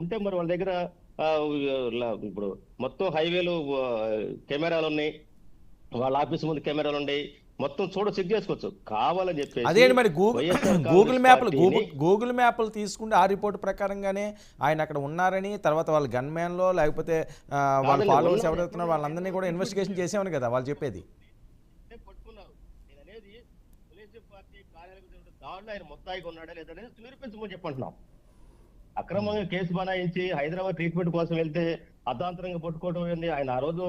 ఉంటే మరి వాళ్ళ దగ్గర ఇప్పుడు మొత్తం హైవేలు కెమెరాలు ఉన్నాయి, వాళ్ళ ఆఫీస్ ముందు కెమెరాలు ఉన్నాయి, మొత్తం చెక్ చేసుకోవచ్చు. కావాలని చెప్పేసి అదేంటి మరి వైఎస్ఆర్ గూగుల్ కాంగ్రెస్ మ్యాప్లు పార్టీని గూగుల్ మ్యాప్లు తీసుకుంటే ఆ రిపోర్ట్ ప్రకారంగానే ఆయన అక్కడ ఉన్నారని, తర్వాత వాళ్ళ గన్మ్యాన్లో లేకపోతే వాళ్ళ కాదండి ఫాలోవర్స్ ఉన్నారు ఎక్కడ ఎవరైతున్నారో వాళ్ళందరినీ కూడా ట్రీట్మెంట్ ఇన్వెస్టిగేషన్ చేసామని కదా వాళ్ళు చెప్పేది. పట్టుకున్నారు. నేను అనేది తెలుగుదేశం పార్టీ కార్యాలయం దాడులో ఆయన ముద్దాయిగా ఉన్నాడా లేదా అనేది నిరూపించమని చెప్పంటున్నాం. అక్రమంగా కేసు బనాయించి హైదరాబాద్ ట్రీట్మెంట్ కోసం వెళ్తే అర్ధాంతరంగా పట్టుకోవడం ఏంది? ఆయన ఆ రోజు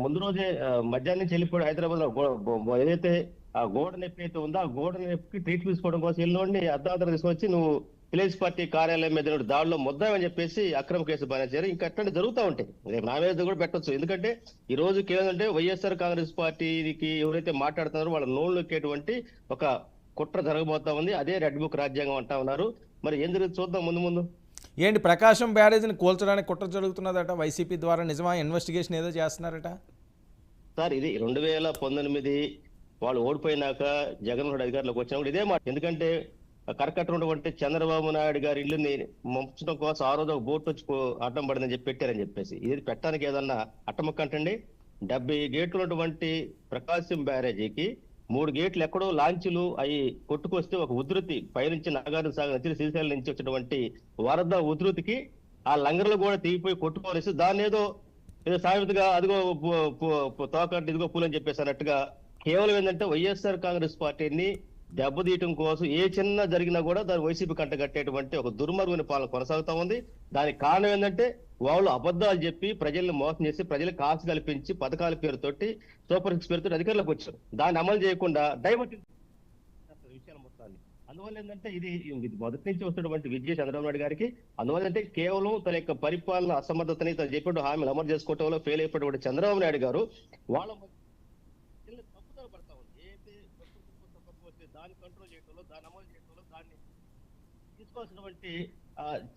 ముందు రోజే మధ్యాహ్నం నుంచి వెళ్ళిపోయి హైదరాబాద్ లో ఏదైతే ఆ గోడ నొప్పి అయితే ఉందో ఆ గోడ నొప్పికి ట్రీట్మెంట్ తీసుకోవడం కోసం వెళ్ళినోడిని అర్ధాంతరం తీసుకొచ్చి నువ్వు తెలుగుదేశం పార్టీ కార్యాలయం మీద దాడిలో ముద్దామని చెప్పేసి అక్రమ కేసు బనాయించారు. ఇంకా అట్లాంటి జరుగుతూ ఉంటాయి. రేపు నా మీద కూడా పెట్టొచ్చు. ఎందుకంటే ఈ రోజు కేంద్రంటే వైఎస్ఆర్ కాంగ్రెస్ పార్టీకి ఎవరైతే మాట్లాడుతున్నారో వాళ్ళ నోళ్ళకేటువంటి ఒక కుట్ర జరగబోతా ఉంది. అదే రెడ్ బుక్ రాజ్యాంగం అంటా ఉన్నారు. మరి ఏం జరుగుతుంది చూద్దాం ముందు ముందు. ఏంటి ప్రకాశం బ్యారేజ్ని కూల్చడానికి కుట్ర జరుగుతున్నదట వైసీపీ ద్వారా, నిజమా? ఇన్వెస్టిగేషన్ ఏదో చేస్తున్నారట సార్. ఇది 2019 వాళ్ళు ఓడిపోయినాక జగన్మోహన్ రెడ్డి అధికారంలోకి వచ్చినప్పుడు ఇదే మాట. ఎందుకంటే కరకట్టినటువంటి చంద్రబాబు నాయుడు గారి ఇల్లుని ముంచడం కోసం ఆ రోజు ఒక బోట్ వచ్చి అడ్డం పడిందని చెప్పి పెట్టారని చెప్పేసి, ఇది పెట్టడానికి ఏదన్నా అట్టముక్క అంటండి. 70 గేట్లు ఉన్నటువంటి ప్రకాశం బ్యారేజీకి 3 గేట్లు ఎక్కడో లాంచీలు అవి కొట్టుకొస్తే ఒక ఉధృతి పైనుంచి నాగార్జున సాగర్ నుంచి శ్రీశైలం నుంచి వచ్చినటువంటి వరద ఉధృతికి ఆ లంగర్లు కూడా తీగిపోయి కొట్టుకోనేసి దాన్ని ఏదో సామెతగా అదిగో తోకంటే ఇదిగో పూలని చెప్పేసి అన్నట్టుగా కేవలం ఏంటంటే వైఎస్ఆర్ కాంగ్రెస్ పార్టీని దెబ్బతీయటం కోసం ఏ చిన్న జరిగినా కూడా దాని వైసీపీ కంట కట్టేటువంటి ఒక దుర్మార్గమైన పాలన కొనసాగుతా ఉంది. దానికి కారణం ఏంటంటే వాళ్ళు అబద్ధాలు చెప్పి ప్రజల్ని మోసం చేసి ప్రజలకు ఆశ కల్పించి పథకాల పేరుతోటి సూపర్ సిక్స్ పేరుతో అధికారంలోకి వచ్చారు. దాన్ని అమలు చేయకుండా డైవర్ట్ విషయాలు మొత్తాన్ని. అందువల్ల ఏంటంటే ఇది మొదటి నుంచి వస్తున్నటువంటి విజయ చంద్రబాబు నాయుడు గారికి అందువల్ల అంటే కేవలం తన యొక్క పరిపాలన అసమర్థతని తను చెప్పిన హామీలు అమలు చేసుకోవడంలో ఫెయిల్ అయిపోయినటువంటి చంద్రబాబు నాయుడు గారు వాళ్ళ తప్పుదల పడతా ఉంది. ఏదైతే దాన్ని కంట్రోల్ చేయడంలో, దాన్ని అమలు చేయడంలో, దాన్ని తీసుకోవాల్సినటువంటి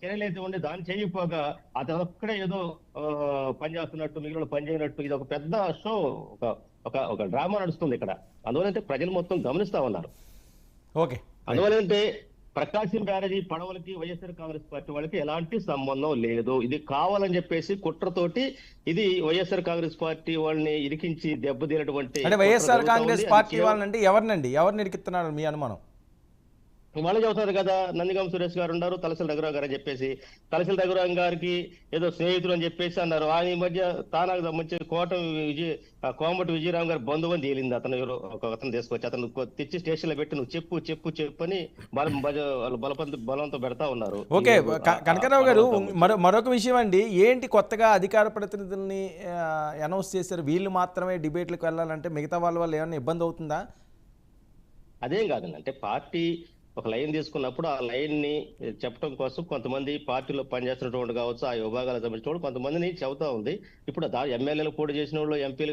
చర్యలు అయితే ఉండి దాన్ని చేయకపోగా అతను ఒక్కడే ఏదో పనిచేస్తున్నట్టు మిగిలిన పని చేయనట్టు ఇది ఒక పెద్ద షో, ఒక డ్రామా నడుస్తుంది ఇక్కడ. అందువల్ల ప్రజలు మొత్తం గమనిస్తా ఉన్నారు. ఓకే. అందువల్ల ప్రకాశం బ్యారేజీ పడవలకి వైఎస్ఆర్ కాంగ్రెస్ పార్టీ వాళ్ళకి ఎలాంటి సంబంధం లేదు. ఇది కావాలని చెప్పేసి కుట్రతోటి ఇది వైఎస్ఆర్ కాంగ్రెస్ పార్టీ వాళ్ళని ఇరికించి దెబ్బతీనటువంటి. అంటే వైఎస్ఆర్ కాంగ్రెస్ పార్టీ వాళ్ళనంటే ఎవరిని ఇరికిస్తున్నారు మీ అనుమానం? వాళ్ళు చెబుతారు కదా, నందిగం సురేష్ గారు ఉన్నారు, తలసిల రఘురావు గారు అని చెప్పేసి. తలసిల రఘురావు గారికి ఏదో స్నేహితులు అని చెప్పేసి అన్నారు. ఆయన ఈ మధ్య తానాకు సంబంధించి కోమటి విజయరామ్ గారు బంధువు అని తేలింది. అతను తీసుకొచ్చి అతను తెచ్చి స్టేషన్ లో పెట్టి నువ్వు చెప్పు అని బలంతో పెడతా ఉన్నారు. ఓకే. కనకరావు గారు, మరొక విషయం అండి, ఏంటి కొత్తగా అధికార ప్రతినిధుల్ని అనౌన్స్ చేశారు, వీళ్ళు మాత్రమే డిబేట్లకు వెళ్ళాలంటే మిగతా వాళ్ళ ఏమైనా ఇబ్బంది అవుతుందా? అదేం కాదండి. అంటే పార్టీ ఒక లైన్ తీసుకున్నప్పుడు ఆ లైన్ ని చెప్పడం కోసం కొంతమంది పార్టీలో పనిచేస్తున్నటువంటి కావచ్చు, ఆ విభాగాలకు సంబంధించిన కొంతమందిని చెబుతా ఉంది. ఇప్పుడు ఎమ్మెల్యేలు పోటీ చేసిన వాళ్ళు, ఎంపీలు